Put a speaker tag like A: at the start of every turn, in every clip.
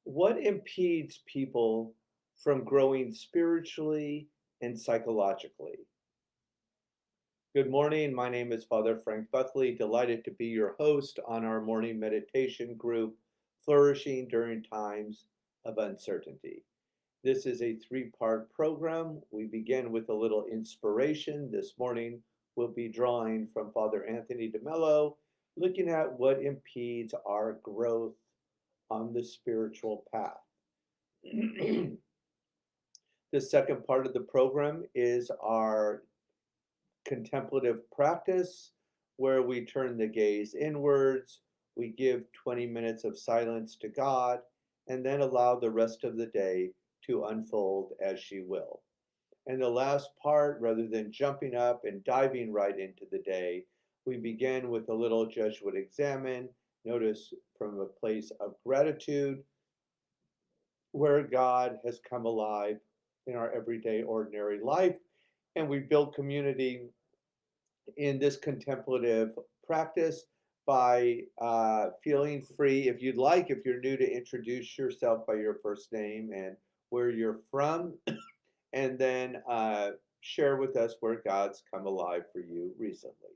A: What impedes people from growing spiritually and psychologically? Good morning. My name is Father Frank Buckley. Delighted to be your host on our morning meditation group, Flourishing During Times of Uncertainty. This is a three-part program. We begin with a little inspiration. This morning, we'll be drawing from Father Anthony DeMello, looking at what impedes our growth on the spiritual path. The second part of the program is our contemplative practice, where we turn the gaze inwards, we give 20 minutes of silence to God, and then allow the rest of the day to unfold as she will. And the last part, rather than jumping up and diving right into the day, we begin with a little Jesuit examine. Notice from a place of gratitude where God has come alive in our everyday, ordinary life. And we build community in this contemplative practice by feeling free, if you'd like, if you're new, to introduce yourself by your first name and where you're from, and then share with us where God's come alive for you recently.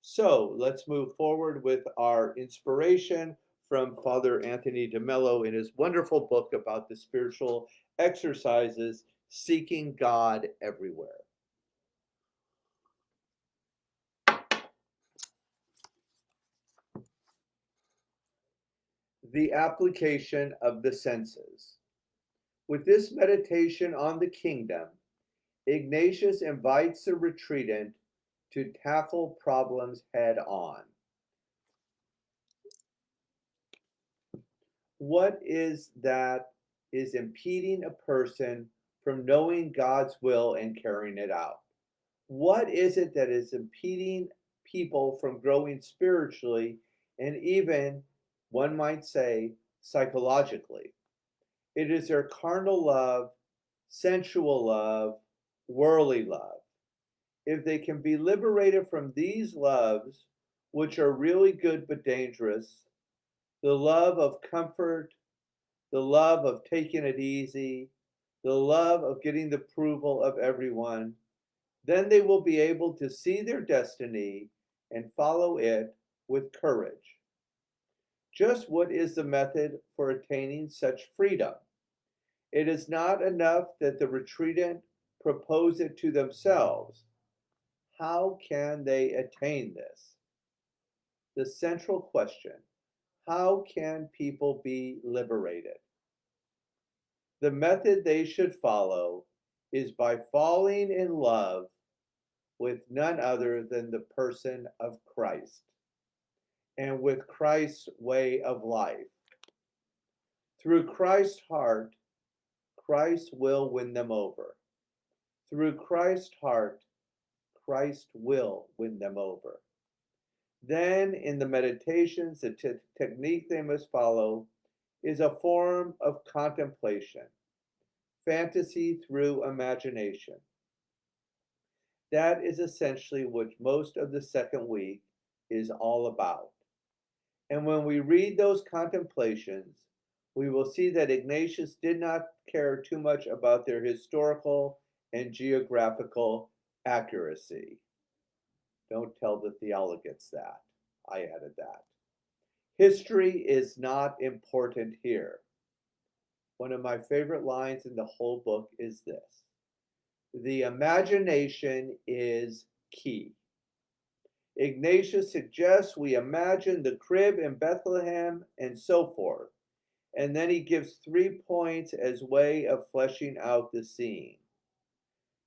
A: So let's move forward with our inspiration from Father Anthony DeMello in his wonderful book about the spiritual exercises, Seeking God Everywhere. The application of the senses. With this meditation on the kingdom, Ignatius invites the retreatant to tackle problems head on. What is that is impeding a person from knowing God's will and carrying it out? What is it that is impeding people from growing spiritually and even, one might say, psychologically? It is their carnal love, sensual love, worldly love. If they can be liberated from these loves, which are really good but dangerous, the love of comfort, the love of taking it easy, the love of getting the approval of everyone, then they will be able to see their destiny and follow it with courage. Just what is the method for attaining such freedom? It is not enough that the retreatant propose it to themselves. How can they attain this? The central question: how can people be liberated? The method they should follow is by falling in love with none other than the person of Christ and with Christ's way of life. Through Christ's heart, Christ will win them over. Through Christ's heart, Christ will win them over. Then, in the meditations, the technique they must follow is a form of contemplation, fantasy through imagination. That is essentially what most of the second week is all about. And when we read those contemplations, we will see that Ignatius did not care too much about their historical and geographical accuracy. Don't tell the theologians that. I added that. History is not important here. One of my favorite lines in the whole book is this: the imagination is key. Ignatius suggests we imagine the crib in Bethlehem and so forth, and then he gives 3 points as way of fleshing out the scene.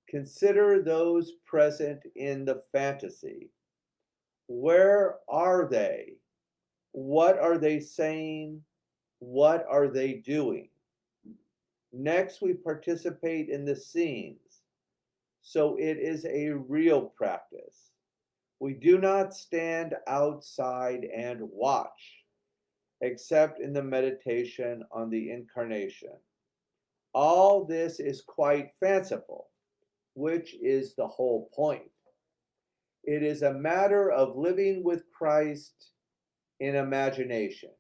A: Consider those present in the fantasy. Where are they? What are they saying? What are they doing? Next, we participate in the scenes. So it is a real practice. We do not stand outside and watch, except in the meditation on the Incarnation. All this is quite fanciful, which is the whole point. It is a matter of living with Christ in imagination.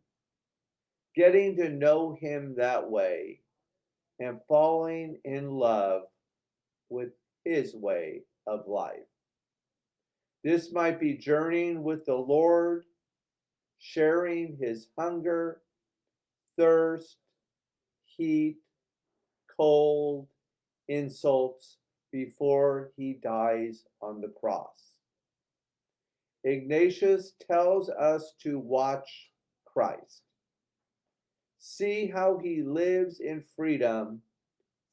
A: getting to know him that way and falling in love with his way of life. This might be journeying with the Lord, sharing his hunger, thirst, heat, cold, insults before he dies on the cross. Ignatius tells us to watch Christ. See how he lives in freedom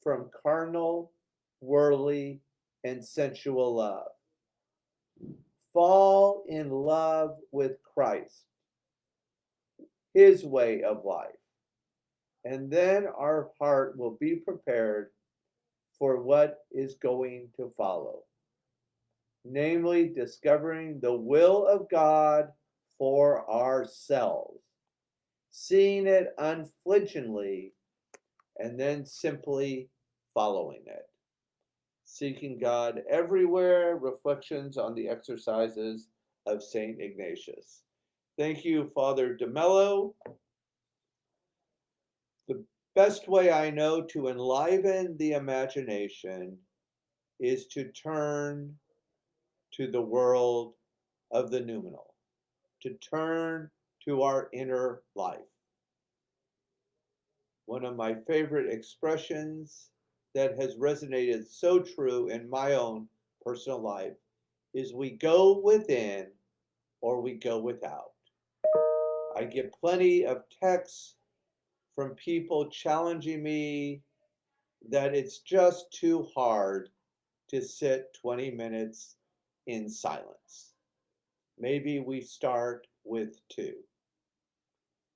A: from carnal, worldly, and sensual love. Fall in love with Christ, his way of life, and then our heart will be prepared for what is going to follow, namely discovering the will of God for ourselves, seeing it unflinchingly, and then simply following it. Seeking God everywhere, reflections on the exercises of St. Ignatius. Thank you, Father DeMello. The best way I know to enliven the imagination is to turn to the world of the noumenal, to turn to our inner life. One of my favorite expressions that has resonated so true in my own personal life is we go within or we go without. I get plenty of texts from people challenging me that it's just too hard to sit 20 minutes in silence. Maybe we start with 2.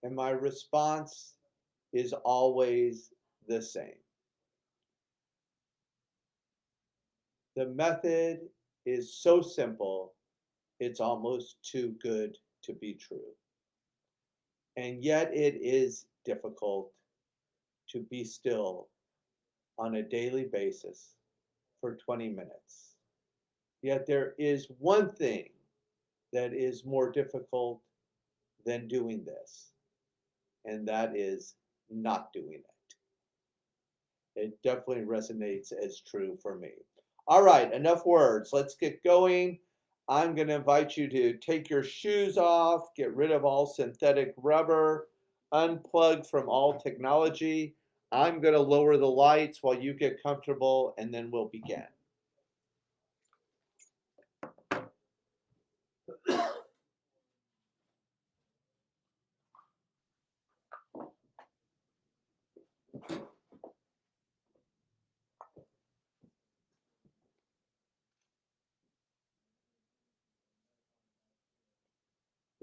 A: And my response is always the same. The method is so simple, it's almost too good to be true. And yet it is difficult to be still on a daily basis for 20 minutes. Yet there is one thing that is more difficult than doing this, and that is not doing it. It definitely resonates as true for me. All right, enough words. Let's get going. I'm going to invite you to take your shoes off, get rid of all synthetic rubber, unplug from all technology. I'm going to lower the lights while you get comfortable, and then we'll begin.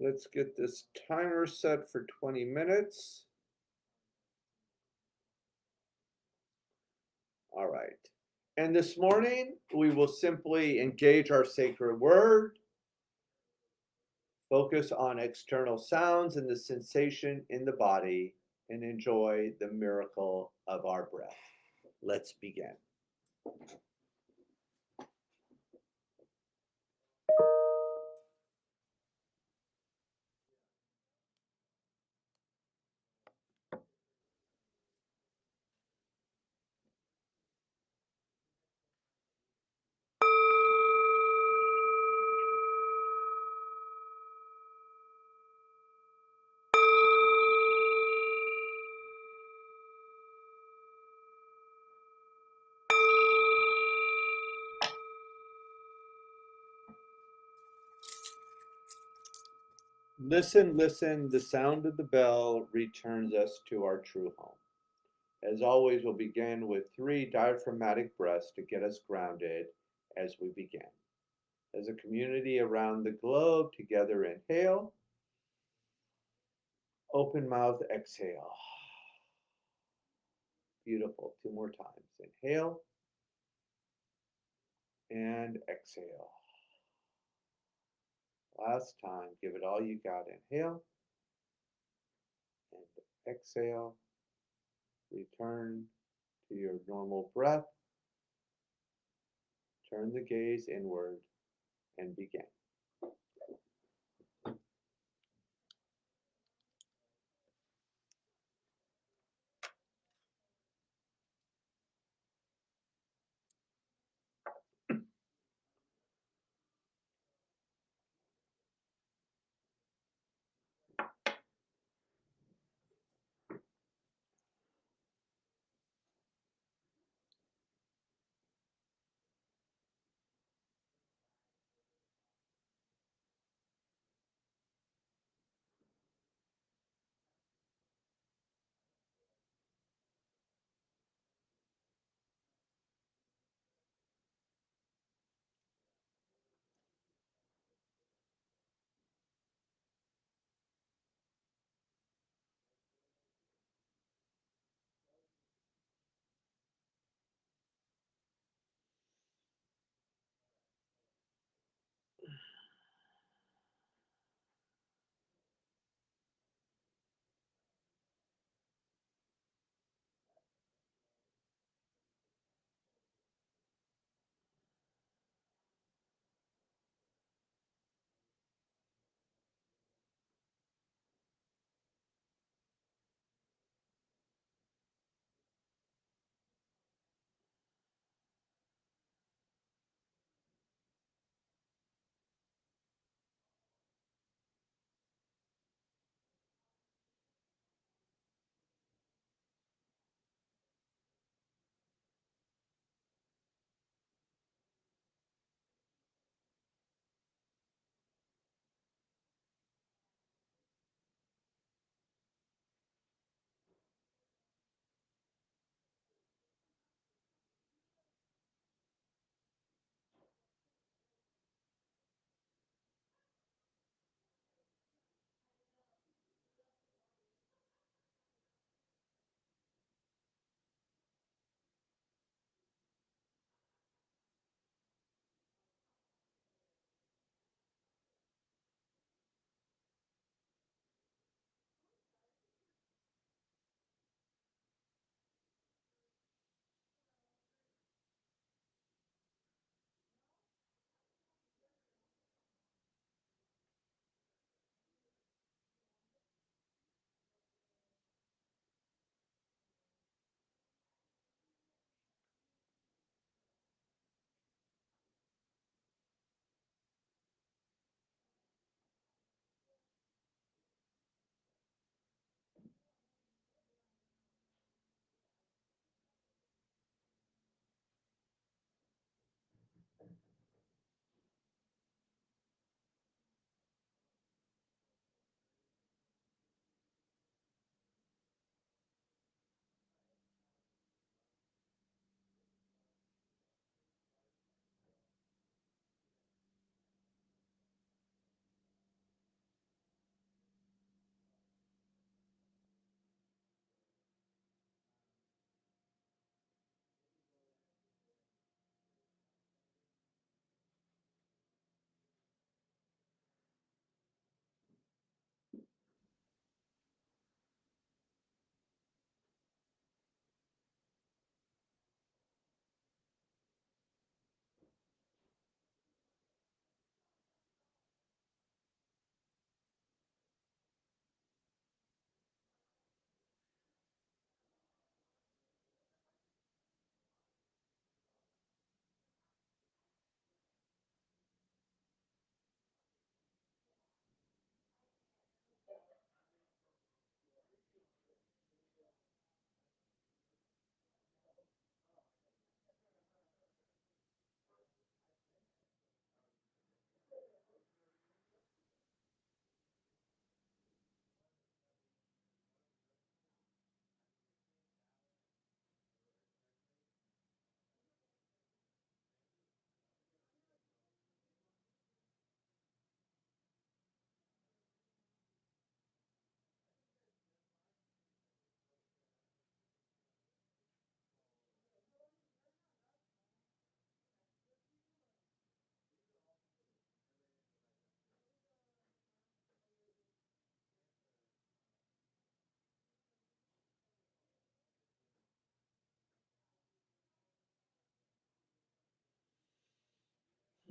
A: Let's get this timer set for 20 minutes. All right. And this morning, we will simply engage our sacred word, focus on external sounds and the sensation in the body, and enjoy the miracle of our breath. Let's begin. Listen, listen, the sound of the bell returns us to our true home. As always, we'll begin with 3 diaphragmatic breaths to get us grounded as we begin. As a community around the globe, together inhale, open mouth, exhale. Beautiful. 2 more times. Inhale and exhale. Last time, give it all you got. Inhale and exhale. Return to your normal breath. Turn the gaze inward and begin.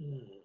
B: Mm.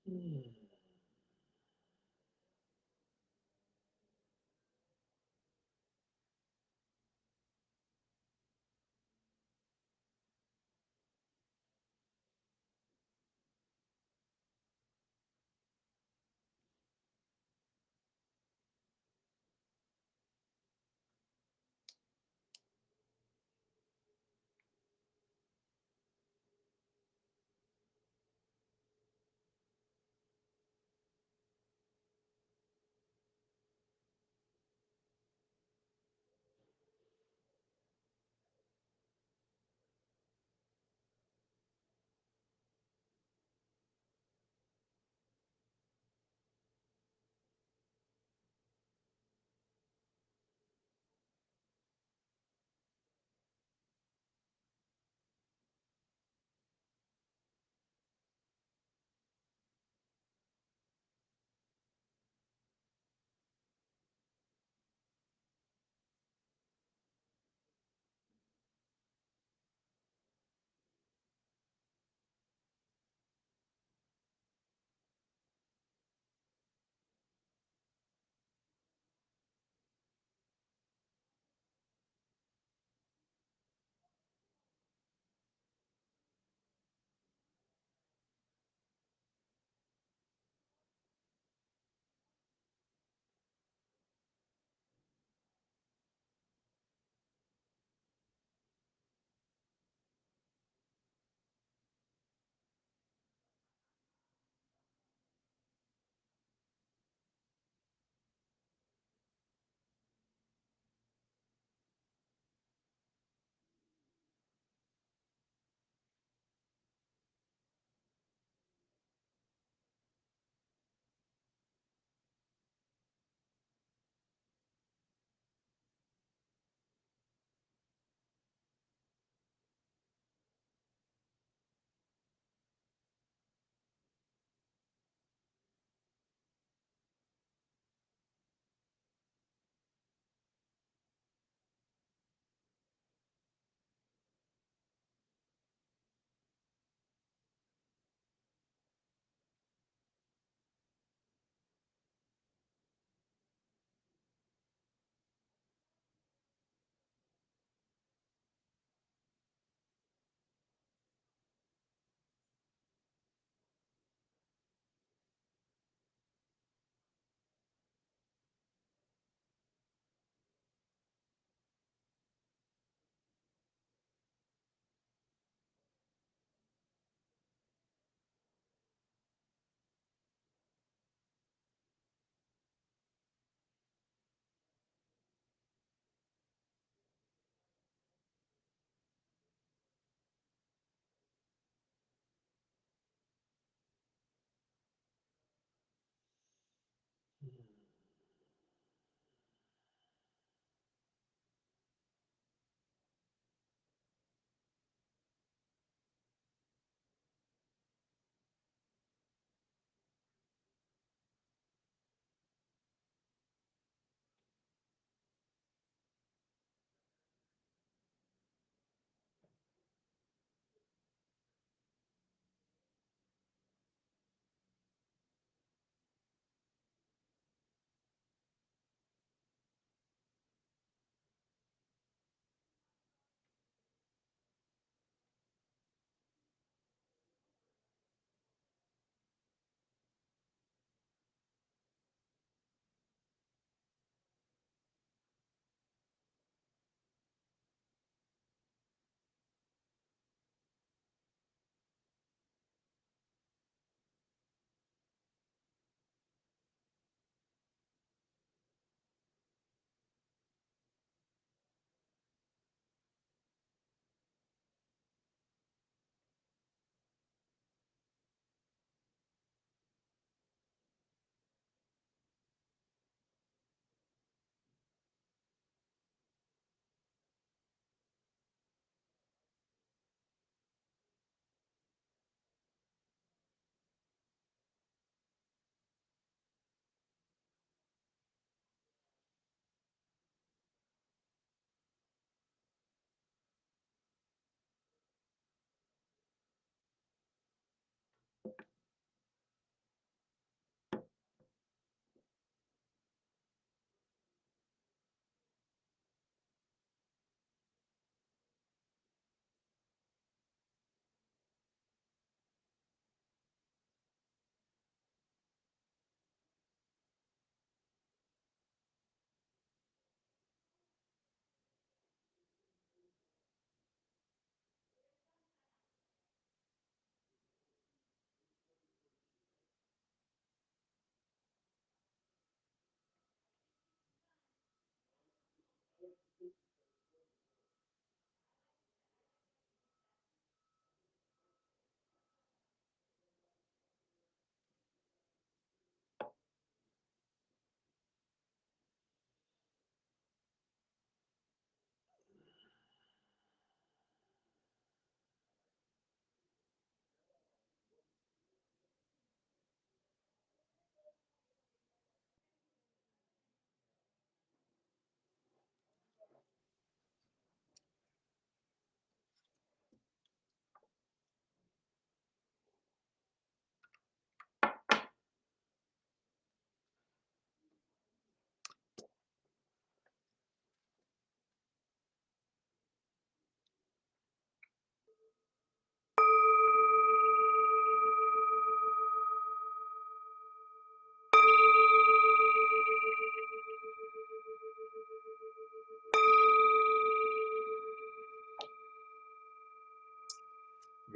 A: Hmm.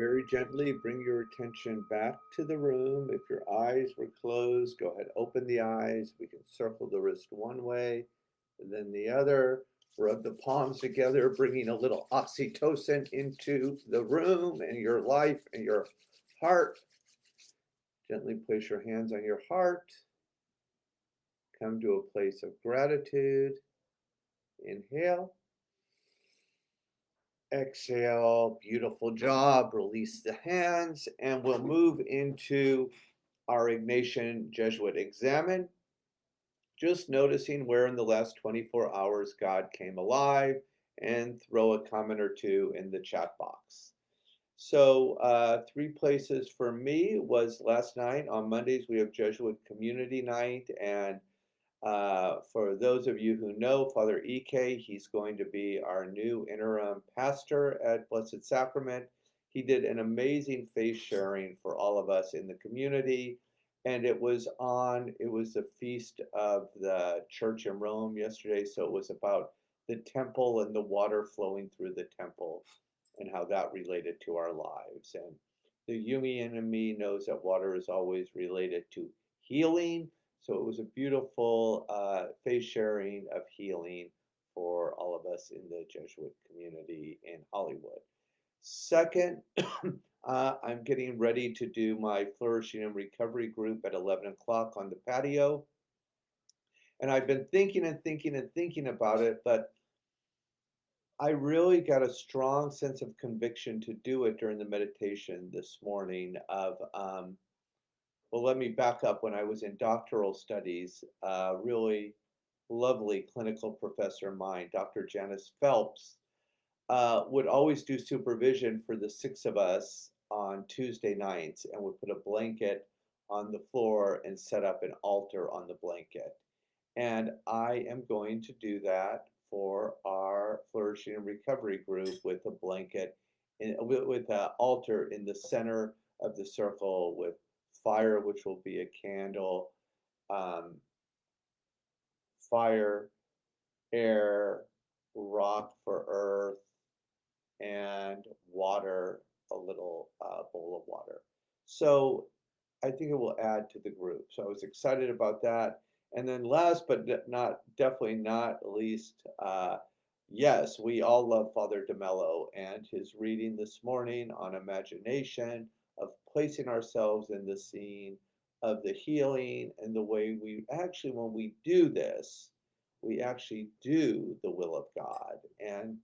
A: very gently bring your attention back to the room. If your eyes were closed, go ahead, open the eyes. We can circle the wrist one way and then the other. Rub the palms together, bringing a little oxytocin into the room and your life and your heart. Gently place your hands on your heart. Come to a place of gratitude. Inhale. Exhale. Beautiful job. Release the hands, and we'll move into our Ignatian Jesuit Examen. Just noticing where in the last 24 hours God came alive, and throw a comment or two in the chat box. So 3 places for me was last night. On Mondays, we have Jesuit Community Night. And for those of you who know Father Ike, he's going to be our new interim pastor at Blessed Sacrament. He did an amazing faith sharing for all of us in the community. And it was the feast of the church in Rome yesterday. So it was about the temple and the water flowing through the temple and how that related to our lives. And the Jungian in me knows that water is always related to healing. So it was a beautiful faith sharing of healing for all of us in the Jesuit community in Hollywood. Second, I'm getting ready to do my Flourishing and Recovery group at 11 o'clock on the patio. And I've been thinking and thinking and thinking about it, but I really got a strong sense of conviction to do it during the meditation this morning of, well, let me back up. When I was in doctoral studies, really lovely clinical professor of mine, Dr. Janice Phelps, would always do supervision for the 6 of us on Tuesday nights and would put a blanket on the floor and set up an altar on the blanket. And I am going to do that for our Flourishing and Recovery group with a blanket, with an altar in the center of the circle with fire, which will be a candle, um, fire, air, rock for earth, and water, a little bowl of water. So I think it will add to the group. So I was excited about that. And then last but definitely not least, yes, we all love Father DeMello and his reading this morning on imagination, of placing ourselves in the scene of the healing, and the way we actually, when we do this, we actually do the will of God. And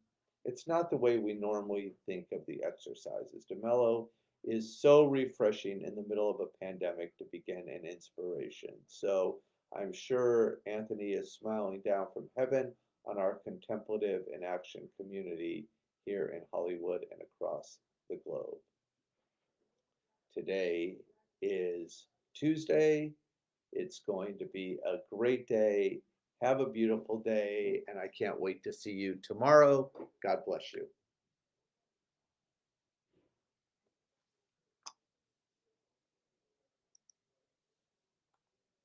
A: it's not the way we normally think of the exercises. DeMello is so refreshing in the middle of a pandemic to begin an inspiration. So I'm sure Anthony is smiling down from heaven on our contemplative and action community here in Hollywood and across the globe. Today is Tuesday. It's going to be a great day. Have a beautiful day, and I can't wait to see you tomorrow. God bless you.